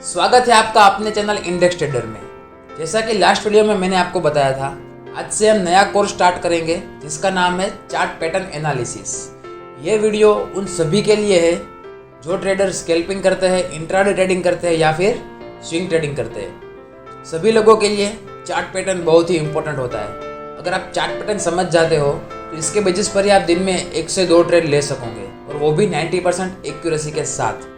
स्वागत है आपका अपने चैनल इंडेक्स ट्रेडर में। जैसा कि लास्ट वीडियो में मैंने आपको बताया था, आज से हम नया कोर्स स्टार्ट करेंगे जिसका नाम है चार्ट पैटर्न एनालिसिस। ये वीडियो उन सभी के लिए है जो ट्रेडर स्कैल्पिंग करते हैं, इंट्राडे ट्रेडिंग करते हैं या फिर स्विंग ट्रेडिंग करते हैं। सभी लोगों के लिए चार्ट पैटर्न बहुत ही इंपॉर्टेंट होता है। अगर आप चार्ट पैटर्न समझ जाते हो तो इसके बेसिस पर ही आप दिन में 1 से 2 ट्रेड ले सकोगे, और वो भी 90% एक्यूरेसी के साथ।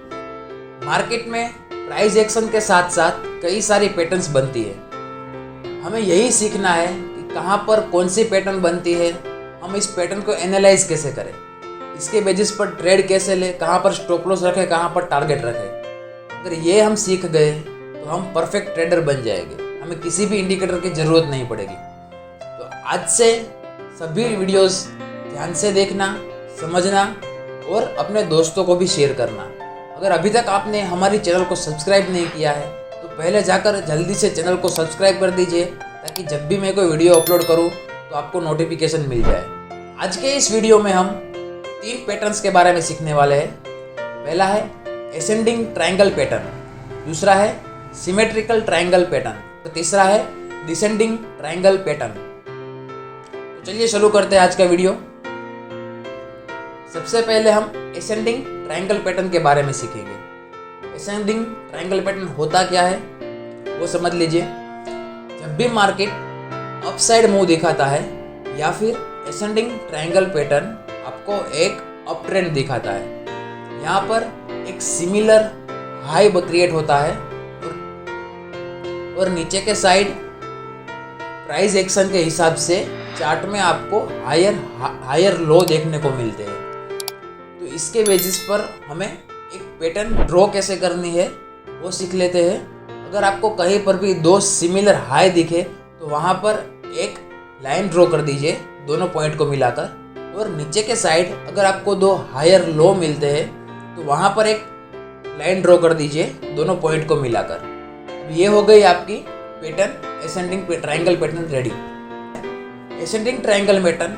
मार्केट में प्राइस एक्शन के साथ साथ कई सारी पैटर्न्स बनती है। हमें यही सीखना है कि कहाँ पर कौन सी पैटर्न बनती है, हम इस पैटर्न को एनालाइज कैसे करें, इसके बेसिस पर ट्रेड कैसे लें, कहाँ पर स्टॉप लॉस रखें, कहाँ पर टारगेट रखें। अगर ये हम सीख गए तो हम परफेक्ट ट्रेडर बन जाएंगे, हमें किसी भी इंडिकेटर की ज़रूरत नहीं पड़ेगी। तो आज से सभी वीडियोस ध्यान से देखना, समझना और अपने दोस्तों को भी शेयर करना। अगर अभी तक आपने हमारी चैनल को सब्सक्राइब नहीं किया है तो पहले जाकर जल्दी से चैनल को सब्सक्राइब कर दीजिए, ताकि जब भी मैं कोई वीडियो अपलोड करूं तो आपको नोटिफिकेशन मिल जाए। आज के इस वीडियो में हम 3 पैटर्न्स के बारे में सीखने वाले हैं। पहला है एसेंडिंग ट्रायंगल पैटर्न, दूसरा है सिमेट्रिकल ट्रायंगल पैटर्न, तो तीसरा है डिसेंडिंग ट्रायंगल पैटर्न। तो चलिए शुरू करते हैं आज का वीडियो। सबसे पहले हम एसेंडिंग ट्रायंगल पैटर्न के बारे में सीखेंगे। एसेंडिंग ट्रायंगल पैटर्न होता क्या है वो समझ लीजिए। जब भी मार्केट अपसाइड मूव दिखाता है या फिर एसेंडिंग ट्रायंगल पैटर्न आपको एक अप ट्रेंड दिखाता है, यहाँ पर एक सिमिलर हाई क्रिएट होता है और नीचे के साइड प्राइस एक्शन के हिसाब से चार्ट में आपको हायर लो देखने को मिलते हैं। तो इसके बेसिस पर हमें एक पैटर्न ड्रॉ कैसे करनी है वो सीख लेते हैं। अगर आपको कहीं पर भी 2 सिमिलर हाई दिखे तो वहाँ पर एक लाइन ड्रॉ कर दीजिए दोनों पॉइंट को मिलाकर, और नीचे के साइड अगर आपको 2 हायर लो मिलते हैं तो वहाँ पर एक लाइन ड्रॉ कर दीजिए दोनों पॉइंट को मिलाकर। अब ये हो गई आपकी pattern ascending triangle pattern ready. Ascending triangle pattern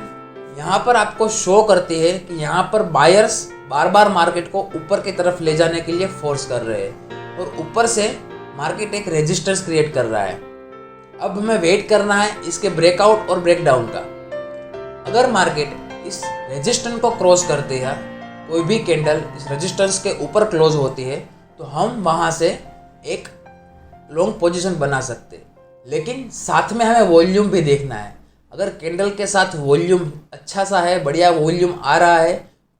यहाँ पर आपको शो करती है कि यहाँ पर बायर्स बार बार मार्केट को ऊपर की तरफ ले जाने के लिए फोर्स कर रहे हैं और ऊपर से मार्केट एक रेजिस्टेंस क्रिएट कर रहा है। अब हमें वेट करना है इसके ब्रेकआउट और ब्रेकडाउन का। अगर मार्केट इस रेजिस्टेंस को क्रॉस करती है, कोई भी कैंडल इस रेजिस्टेंस के ऊपर क्लोज होती है, तो हम वहाँ से एक लॉन्ग पोजीशन बना सकते। लेकिन साथ में हमें वॉल्यूम भी देखना है। अगर कैंडल के साथ वॉल्यूम अच्छा सा है, बढ़िया वॉल्यूम आ रहा है,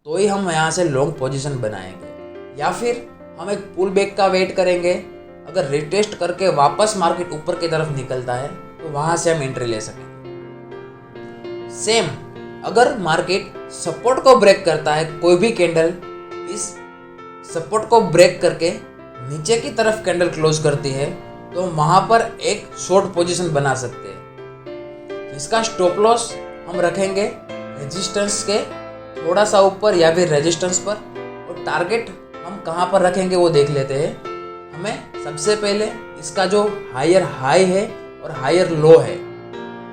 तो ही हम यहाँ से लॉन्ग पोजीशन बनाएंगे, या फिर हम एक पुल बैक का वेट करेंगे। अगर रिटेस्ट करके वापस मार्केट ऊपर की तरफ निकलता है तो वहाँ से हम एंट्री ले सकेंगे। सेम अगर मार्केट सपोर्ट को ब्रेक करता है, कोई भी कैंडल इस सपोर्ट को ब्रेक करके नीचे की तरफ कैंडल क्लोज करती है, तो वहाँ पर एक शॉर्ट पोजीशन बना सकते हैं। इसका स्टॉप लॉस हम रखेंगे रेजिस्टेंस के थोड़ा सा ऊपर या फिर रेजिस्टेंस पर, और टारगेट हम कहाँ पर रखेंगे वो देख लेते हैं। हमें सबसे पहले इसका जो हायर हाई है और हायर लो है,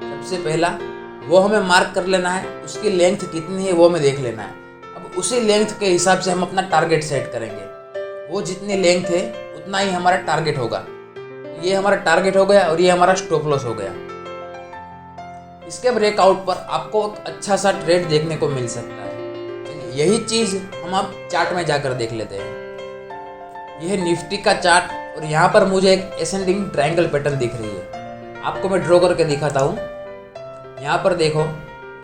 सबसे पहला वो हमें मार्क कर लेना है। उसकी लेंथ कितनी है वो हमें देख लेना है। अब उसी लेंथ के हिसाब से हम अपना टारगेट सेट करेंगे। वो जितनी लेंथ है उतना ही हमारा टारगेट होगा। ये हमारा टारगेट हो गया और ये हमारा स्टॉप लॉस हो गया। इसके ब्रेकआउट पर आपको एक अच्छा सा ट्रेड देखने को मिल सकता है। यही चीज़ हम अब चार्ट में जाकर देख लेते हैं। यह निफ्टी का चार्ट, और यहाँ पर मुझे एक एसेंडिंग ट्रायंगल पैटर्न दिख रही है। आपको मैं ड्रॉ करके दिखाता हूँ। यहाँ पर देखो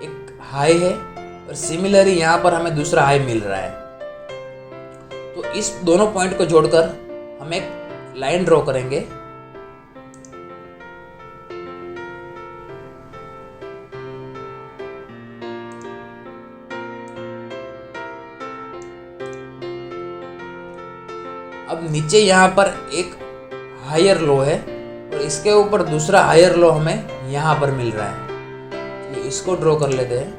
एक हाई है और सिमिलरली यहाँ पर हमें दूसरा हाई मिल रहा है। तो इस दोनों पॉइंट को जोड़कर हम एक लाइन ड्रॉ करेंगे। अब नीचे यहाँ पर एक हायर लो है और इसके ऊपर दूसरा हायर लो हमें यहाँ पर मिल रहा है। तो इसको ड्रॉ कर लेते हैं।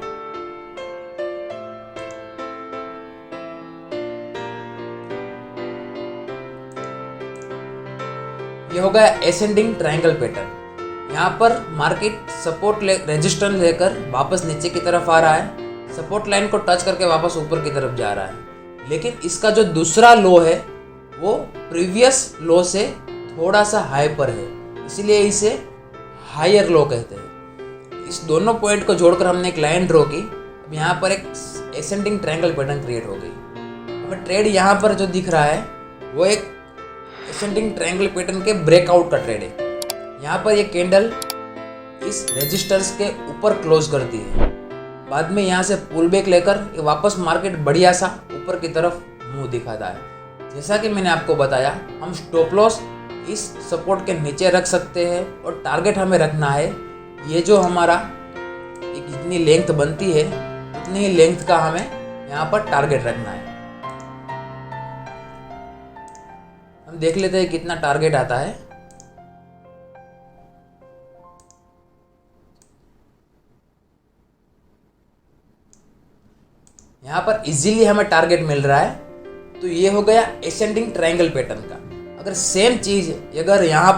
ये हो गया एसेंडिंग ट्रायंगल पैटर्न। यहाँ पर मार्केट सपोर्ट रेजिस्टेंस लेकर वापस नीचे की तरफ आ रहा है, सपोर्ट लाइन को टच करके वापस ऊपर की तरफ जा रहा है। लेकिन इसका जो दूसरा लो है वो प्रीवियस लो से थोड़ा सा हाई पर है, इसलिए इसे हायर लो कहते हैं। इस दोनों पॉइंट को जोड़कर हमने एक लाइन ड्रॉ की। अब यहाँ पर एक एसेंडिंग ट्रायंगल पैटर्न क्रिएट हो गई। हमें ट्रेड यहाँ पर जो दिख रहा है वो एक एसेंडिंग ट्रायंगल पैटर्न के ब्रेकआउट का ट्रेड है। यहाँ पर ये कैंडल इस रेजिस्टर्स के ऊपर क्लोज करती है, बाद में यहाँ से पुल बैक लेकर वापस मार्केट बढ़िया सा ऊपर की तरफ मुंह दिखाता है। जैसा कि मैंने आपको बताया, हम स्टॉप लॉस इस सपोर्ट के नीचे रख सकते हैं और टारगेट हमें रखना है ये जो हमारा एक जितनी लेंथ बनती है उतनी ही लेंथ का हमें यहाँ पर टारगेट रखना है। हम देख लेते हैं कितना टारगेट आता है। यहाँ पर इजीली हमें टारगेट मिल रहा है। तो ये हो गया एसेंडिंग ट्रायंगल पैटर्न का। अगर सेम चीज अगर यहाँ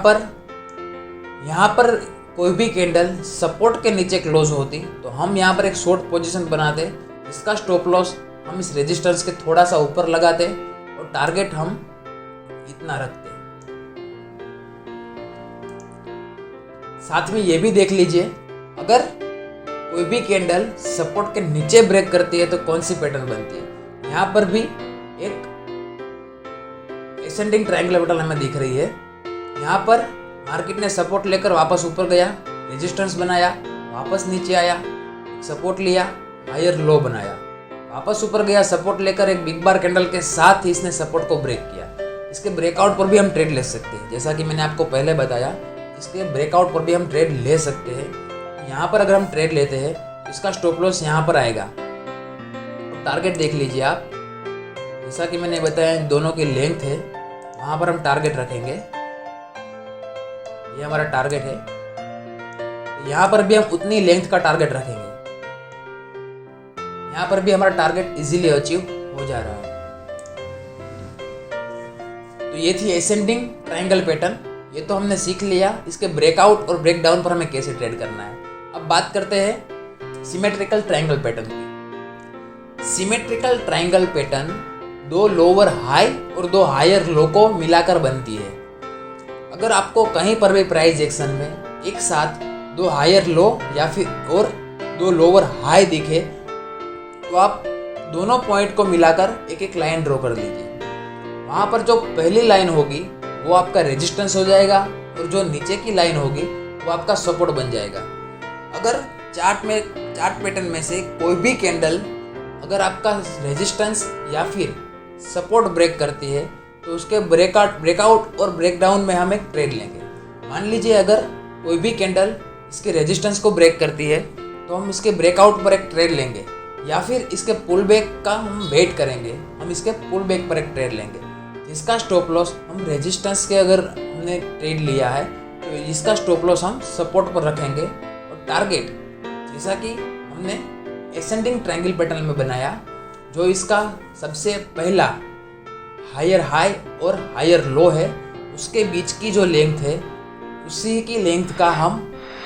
पर कोई भी कैंडल सपोर्ट के नीचे क्लोज होती तो हम यहाँ पर एक शॉर्ट पोजीशन बनाते, इसका स्टॉप लॉस हम इस रेजिस्टेंस के थोड़ा सा ऊपर लगाते और टारगेट हम इतना रखते। साथ में ये भी देख लीजिए, अगर कोई भी कैंडल सपोर्ट के नीचे ब्रेक करती है तो कौन सी पैटर्न बनती है। यहाँ पर भी एक एसेंडिंग ट्रायंगल पैटर्न हमें दिख रही है। यहाँ पर मार्केट ने सपोर्ट लेकर वापस ऊपर गया, रेजिस्टेंस बनाया, वापस नीचे आया, सपोर्ट लिया, हायर लो बनाया, वापस ऊपर गया, सपोर्ट लेकर एक बिग बार कैंडल के साथ ही इसने सपोर्ट को ब्रेक किया। इसके ब्रेकआउट पर भी हम ट्रेड ले सकते हैं, जैसा कि मैंने आपको पहले बताया, इसके ब्रेकआउट पर भी हम ट्रेड ले सकते हैं। यहाँ पर अगर हम ट्रेड लेते हैं तो इसका स्टॉप लॉस यहाँ पर आएगा। तो टारगेट देख लीजिए आप, जैसा कि मैंने बताया इन दोनों की लेंथ है, वहाँ पर हम टारगेट रखेंगे। ये हमारा टारगेट है, यहाँ पर भी हम उतनी लेंथ का टारगेट रखेंगे। यहाँ पर भी हमारा टारगेट इजीली अचीव हो जा रहा है। तो ये थी एसेंडिंग ट्रायंगल पैटर्न। ये तो हमने सीख लिया इसके ब्रेकआउट और ब्रेकडाउन पर हमें कैसे ट्रेड करना है। अब बात करते हैं सिमेट्रिकल ट्रायंगल पैटर्न की। सिमेट्रिकल ट्रायंगल पैटर्न दो लोअर हाई और दो हायर लो को मिलाकर बनती है। अगर आपको कहीं पर भी प्राइस एक्शन में एक साथ दो हायर लो या फिर और दो लोअर हाई दिखे तो आप दोनों पॉइंट को मिलाकर एक एक लाइन ड्रॉ कर लीजिए। वहाँ पर जो पहली लाइन होगी वो आपका रेजिस्टेंस हो जाएगा और जो नीचे की लाइन होगी वो आपका सपोर्ट बन जाएगा। अगर चार्ट पैटर्न में से कोई भी कैंडल अगर आपका रेजिस्टेंस या फिर सपोर्ट ब्रेक करती है तो उसके ब्रेकआउट और ब्रेकडाउन में हम एक ट्रेड लेंगे। मान लीजिए अगर कोई भी कैंडल इसके रेजिस्टेंस को ब्रेक करती है तो हम इसके ब्रेकआउट पर एक ट्रेड लेंगे, या फिर इसके पुल बैक का हम वेट करेंगे, हम इसके पुल बैक पर एक ट्रेड लेंगे जिसका स्टॉप लॉस हम रेजिस्टेंस के अगर हमने ट्रेड लिया है तो इसका स्टॉप लॉस हम सपोर्ट पर रखेंगे। और टारगेट जैसा कि हमने एसेंडिंग ट्रायंगल पैटर्न में बनाया, जो इसका सबसे पहला हायर हाई और हायर लो है उसके बीच की जो लेंथ है उसी की लेंथ का हम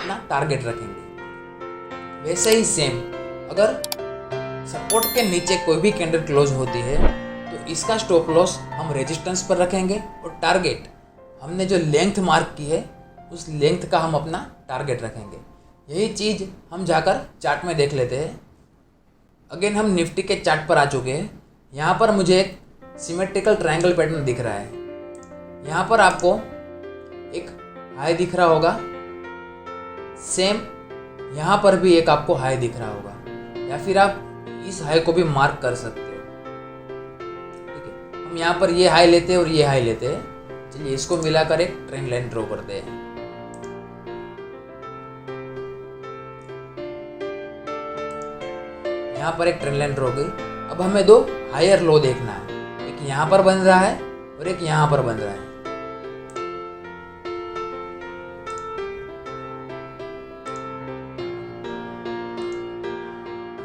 अपना टारगेट रखेंगे। वैसे ही सेम अगर सपोर्ट के नीचे कोई भी कैंडल क्लोज होती है तो इसका स्टॉप लॉस हम रेजिस्टेंस पर रखेंगे और टारगेट हमने जो लेंथ मार्क की है उस लेंथ का हम अपना टारगेट रखेंगे। यही चीज़ हम जाकर चार्ट में देख लेते हैं। अगेन हम निफ्टी के चार्ट पर आ चुके हैं। यहाँ पर मुझे एक सिमेट्रिकल ट्रायंगल पैटर्न दिख रहा है। यहाँ पर आपको एक हाई दिख रहा होगा, सेम यहाँ पर भी एक आपको हाई दिख रहा होगा, या फिर आप इस हाई को भी मार्क कर सकते हो। ठीक है, हम यहाँ पर ये हाई लेते हैं और ये हाई लेते हैं। चलिए इसको मिलाकर एक ट्रेंड लाइन ड्रॉ करते हैं। यहाँ पर एक ट्रेंड लाइन ड्रॉ गई। अब हमें दो हायर लो देखना है, एक यहाँ पर बन रहा है और एक यहाँ पर बन रहा है।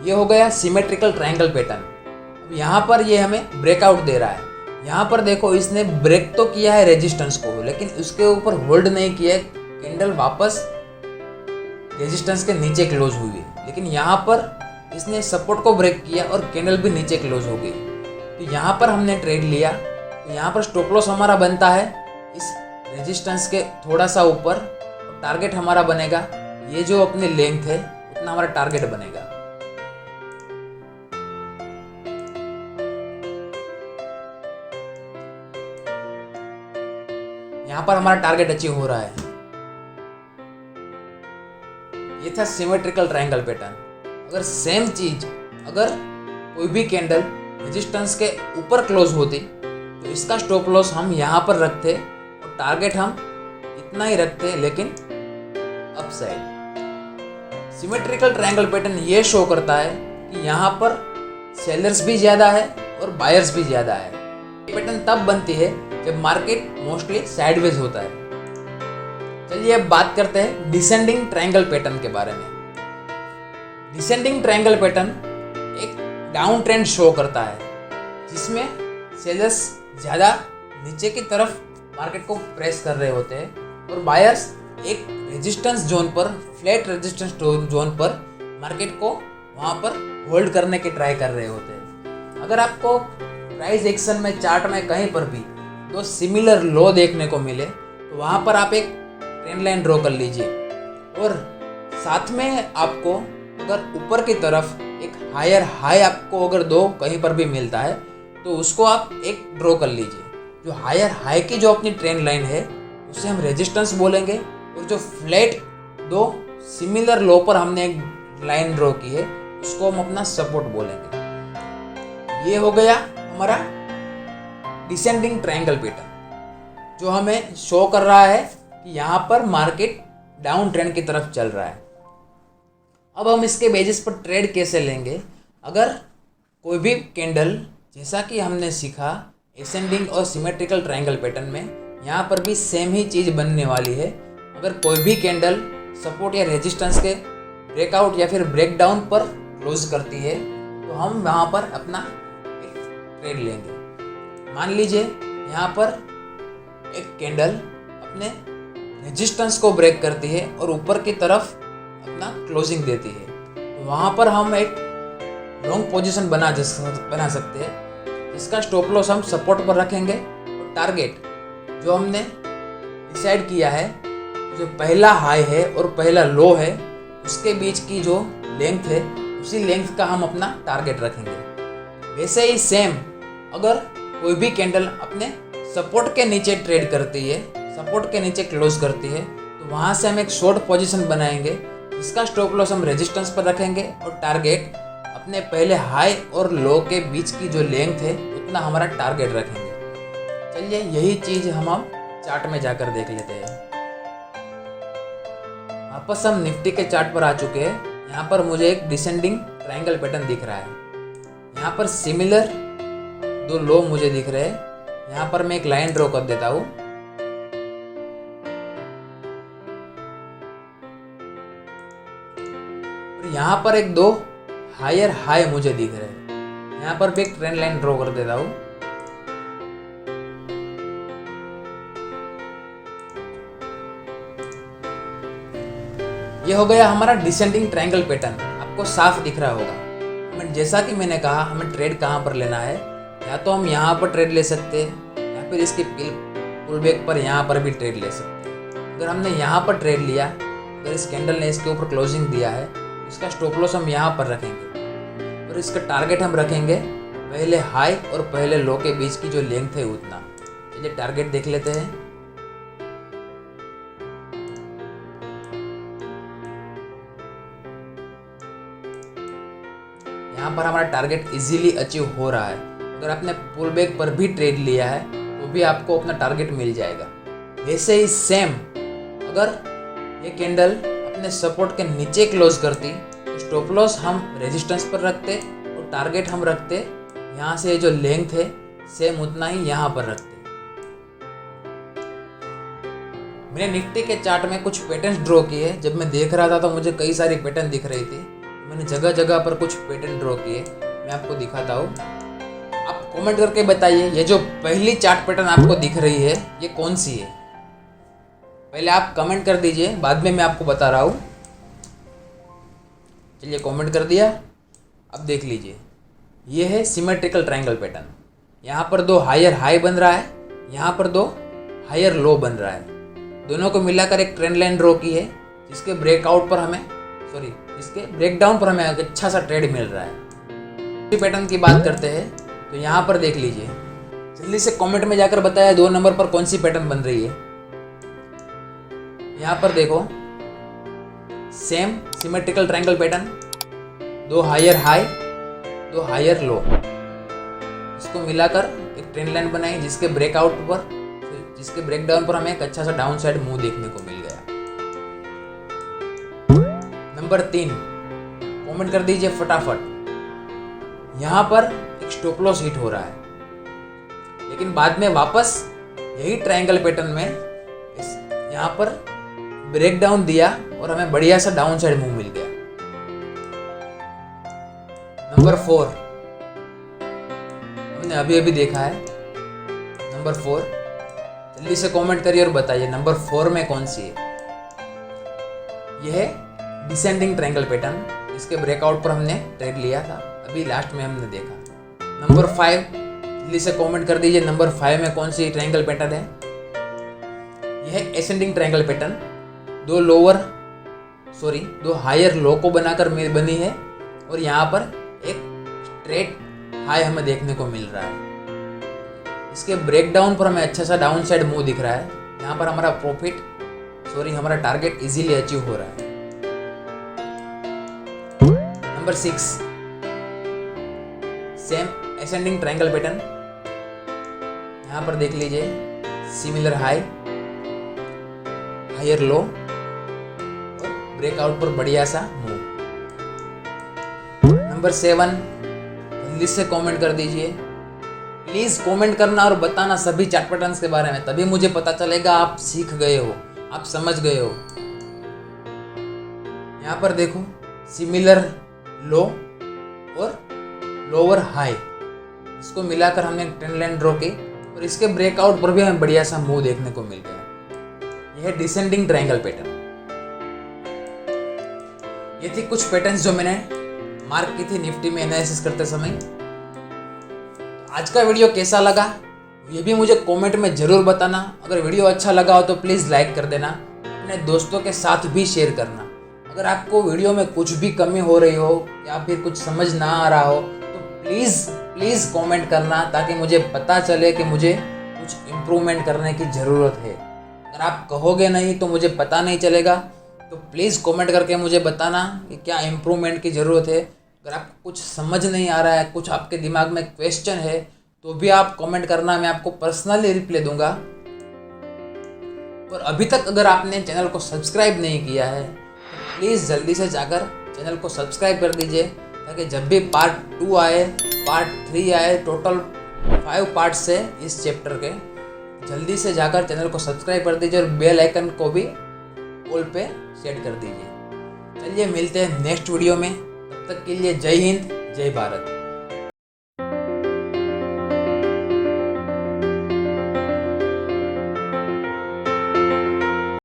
ये हो गया सिमेट्रिकल ट्रायंगल पैटर्न। अब यहाँ पर ये हमें ब्रेकआउट दे रहा है। यहाँ पर देखो इसने ब्रेक तो किया है रेजिस्टेंस को, लेकिन उसके ऊपर होल्ड नहीं किया, कैंडल वापस रेजिस्टेंस के नीचे क्लोज हुई है। लेकिन यहाँ पर इसने सपोर्ट को ब्रेक किया और कैंडल भी नीचे क्लोज हो गई। तो यहाँ पर हमने ट्रेड लिया तो यहाँ पर स्टॉप लॉस हमारा बनता है इस रेजिस्टेंस के थोड़ा सा ऊपर, और टारगेट हमारा बनेगा ये जो अपनी लेंथ है उतना हमारा टारगेट बनेगा। यहाँ पर हमारा टारगेट अचीव हो रहा है। ये था सिमेट्रिकल ट्रायंगल पैटर्न। अगर सेम चीज अगर कोई भी कैंडल रेजिस्टेंस के ऊपर क्लोज होती तो इसका स्टॉप लॉस हम यहाँ पर रखते और टारगेट हम इतना ही रखते, लेकिन up side. Symmetrical triangle pattern ये शो करता है कि यहाँ पर सेलर्स भी ज़्यादा है और बायर्स भी ज़्यादा है। ये पैटर्न तब बनती है जब मार्केट मोस्टली साइडवेज होता है। चलिए अब बात करते हैं डिसेंडिंग ट्रायंगल पैटर्न के बारे में। डिसेंडिंग ट्रायंगल पैटर्न एक डाउन ट्रेंड शो करता है जिसमें सेलर्स ज़्यादा नीचे की तरफ मार्केट को प्रेस कर रहे होते हैं और बायर्स एक रेजिस्टेंस जोन पर, फ्लैट रेजिस्टेंस जोन पर मार्केट को वहाँ पर होल्ड करने की ट्राई कर रहे होते हैं। अगर आपको प्राइस एक्शन में चार्ट में कहीं पर भी दो सिमिलर लो देखने को मिले तो वहाँ पर आप एक ट्रेंड लाइन ड्रॉ कर लीजिए, और साथ में आपको अगर ऊपर की तरफ एक हायर हाई आपको अगर दो कहीं पर भी मिलता है तो उसको आप एक ड्रॉ कर लीजिए। जो हायर हाई की जो अपनी ट्रेंड लाइन है उसे हम रेजिस्टेंस बोलेंगे, और जो फ्लैट दो सिमिलर लो पर हमने एक लाइन ड्रॉ की है उसको हम अपना सपोर्ट बोलेंगे। ये हो गया हमारा डिसेंडिंग ट्रायंगल पैटर्न जो हमें शो कर रहा है कि यहाँ पर मार्केट डाउन ट्रेंड की तरफ चल रहा है। अब हम इसके बेसिस पर ट्रेड कैसे लेंगे। अगर कोई भी कैंडल, जैसा कि हमने सीखा एसेंडिंग और सिमेट्रिकल ट्रायंगल पैटर्न में, यहाँ पर भी सेम ही चीज़ बनने वाली है। अगर कोई भी कैंडल सपोर्ट या रेजिस्टेंस के ब्रेकआउट या फिर ब्रेकडाउन पर क्लोज करती है तो हम वहाँ पर अपना एक ट्रेड लेंगे। मान लीजिए यहाँ पर एक कैंडल अपने रेजिस्टेंस को ब्रेक करती है और ऊपर की तरफ अपना क्लोजिंग देती है, तो वहाँ पर हम एक लॉन्ग पोजीशन बना सकते हैं जिसका स्टॉप लॉस हम सपोर्ट पर रखेंगे, और टारगेट जो हमने डिसाइड किया है, जो पहला हाई है और पहला लो है उसके बीच की जो लेंथ है उसी लेंथ का हम अपना टारगेट रखेंगे। वैसे ही सेम अगर कोई भी कैंडल अपने सपोर्ट के नीचे ट्रेड करती है, सपोर्ट के नीचे क्लोज करती है, तो वहाँ से हम एक शॉर्ट पोजीशन बनाएंगे जिसका स्टॉप लॉस हम रेजिस्टेंस पर रखेंगे और टारगेट अपने पहले हाई और लो के बीच की जो लेंथ है उतना हमारा टारगेट रखेंगे। चलिए यही चीज़ हम चार्ट में जाकर देख लेते हैं। वापस हम निफ्टी के चार्ट पर आ चुके हैं। यहाँ पर मुझे एक डिसेंडिंग ट्रायंगल पैटर्न दिख रहा है। यहाँ पर सिमिलर दो लो मुझे दिख रहे हैं। यहाँ पर मैं एक लाइन ड्रॉ कर देता हूँ। यहाँ पर एक दो हायर हाई मुझे दिख रहे हैं। यहाँ पर भी एक ट्रेंड लाइन ड्रॉ कर देता हूँ। ये हो गया हमारा डिसेंडिंग ट्रायंगल पैटर्न। आपको साफ दिख रहा होगा। हमें, जैसा कि मैंने कहा, हमें ट्रेड कहाँ पर लेना है। या तो हम यहाँ पर ट्रेड ले सकते हैं या फिर इसके पुल बैक पर यहाँ पर भी ट्रेड ले सकते हैं। अगर हमने यहाँ पर ट्रेड लिया, अगर इस कैंडल ने इसके ऊपर क्लोजिंग दिया है, इसका स्टॉप लॉस हम यहाँ पर रखेंगे और इसका टारगेट हम रखेंगे पहले हाई और पहले लो के बीच की जो लेंथ है उतना। चलिए टारगेट देख लेते हैं। यहाँ पर हमारा टारगेट इजीली अचीव हो रहा है। अगर आपने पुल बैक पर भी ट्रेड लिया है तो भी आपको अपना टारगेट मिल जाएगा। वैसे ही सेम अगर ये कैंडल अपने सपोर्ट के नीचे क्लोज करती तो स्टॉप लॉस हम रेजिस्टेंस पर रखते और टारगेट हम रखते यहाँ से जो लेंथ है सेम उतना ही यहाँ पर रखते। मैंने निफ्टी के चार्ट में कुछ पैटर्न्स ड्रॉ किए। जब मैं देख रहा था तो मुझे कई सारी पैटर्न दिख रही थी। मैंने जगह जगह पर कुछ पैटर्न ड्रॉ किए, मैं आपको दिखाता हूँ। आप कमेंट करके बताइए ये जो पहली चार्ट पैटर्न आपको दिख रही है ये कौन सी है। पहले आप कमेंट कर दीजिए, बाद में मैं आपको बता रहा हूँ। चलिए कमेंट कर दिया। अब देख लीजिए, ये है सिमेट्रिकल ट्रायंगल पैटर्न। यहाँ पर 2 हायर हाई बन रहा है, यहाँ पर 2 हायर लो बन रहा है। दोनों को मिलाकर एक ट्रेंड लाइन ड्रॉ की है, जिसके ब्रेकआउट पर हमें जिसके ब्रेकडाउन पर हमें अच्छा सा ट्रेड मिल रहा है। पैटर्न की बात करते हैं तो यहाँ पर देख लीजिए, जल्दी से कमेंट में जाकर बताया 2 नंबर पर कौन सी पैटर्न बन रही है। यहाँ पर देखो, same symmetrical triangle pattern, 2 higher high 2 higher low, इसको मिलाकर एक ट्रेंड लाइन बनाई, जिसके ब्रेकडाउन पर हमें एक अच्छा सा डाउन साइड मूव देखने को मिल गया। नंबर 3 कमेंट कर दीजिए फटाफट। यहाँ पर एक स्टॉप लॉस हिट हो रहा है, लेकिन बाद में वापस यही ट्रायंगल पैटर्न में यहाँ पर ब्रेकडाउन दिया और हमें बढ़िया सा डाउन साइड मूव मिल गया। नंबर 4 हमने अभी अभी देखा है। नंबर 4 जल्दी से कमेंट करिए और बताइए नंबर 4 में कौन सी है। यह है डिसेंडिंग ट्रायंगल पैटर्न, इसके ब्रेकआउट पर हमने ट्रेड लिया था, अभी लास्ट में हमने देखा। नंबर 5 जल्दी से कमेंट कर दीजिए, नंबर 5 में कौन सी ट्रायंगल पैटर्न है। यह ascending triangle pattern, 2 higher low को बनाकर बनी है और यहाँ पर एक स्ट्रेट हाई हमें देखने को मिल रहा है। इसके ब्रेकडाउन पर हमें अच्छा सा डाउन साइड मूव दिख रहा है। यहाँ पर हमारा टारगेट इजीली अचीव हो रहा है। Number 6 same ascending triangle pattern, यहाँ पर देख लीजिए, सिमिलर हाई हायर लो और ब्रेकआउट पर बढ़िया सा मूव। नंबर 7 जल्दी से कमेंट कर दीजिए, प्लीज कमेंट करना और बताना सभी चार्ट पैटर्न्स के बारे में, तभी मुझे पता चलेगा आप सीख गए हो, आप समझ गए हो। यहाँ पर देखो, सिमिलर लो और लोअर हाई, इसको मिलाकर हमने ट्रेंड लाइन ड्रॉ की और इसके ब्रेकआउट पर भी हमें बढ़िया सा मूव देखने को मिल गया। यह है डिसेंडिंग ट्रायंगल पैटर्न। ये थी कुछ पैटर्न्स जो मैंने मार्क की थी निफ्टी में एनालिसिस करते समय। आज का वीडियो कैसा लगा ये भी मुझे कमेंट में ज़रूर बताना। अगर वीडियो अच्छा लगा हो तो प्लीज़ लाइक कर देना, अपने दोस्तों के साथ भी शेयर करना। अगर आपको वीडियो में कुछ भी कमी हो रही हो या फिर कुछ समझ ना आ रहा हो तो प्लीज़ कमेंट करना, ताकि मुझे पता चले कि मुझे कुछ इम्प्रूवमेंट करने की ज़रूरत है। अगर आप कहोगे नहीं तो मुझे पता नहीं चलेगा, तो प्लीज़ कमेंट करके मुझे बताना कि क्या इम्प्रूवमेंट की ज़रूरत है। अगर आपको कुछ समझ नहीं आ रहा है, कुछ आपके दिमाग में क्वेश्चन है, तो भी आप कमेंट करना, मैं आपको पर्सनली रिप्लाई दूंगा। और अभी तक अगर आपने चैनल को सब्सक्राइब नहीं किया है तो प्लीज़ जल्दी से जाकर चैनल को सब्सक्राइब कर दीजिए, ताकि जब भी पार्ट 2 आए, पार्ट 3 आए, टोटल 5 पार्ट्स है इस चैप्टर के, जल्दी से जाकर चैनल को सब्सक्राइब कर दीजिए और बेल आइकन को भी ऑल पे सेट कर दीजिए। चलिए मिलते हैं नेक्स्ट वीडियो में, तब तक के लिए जय हिंद, जय भारत।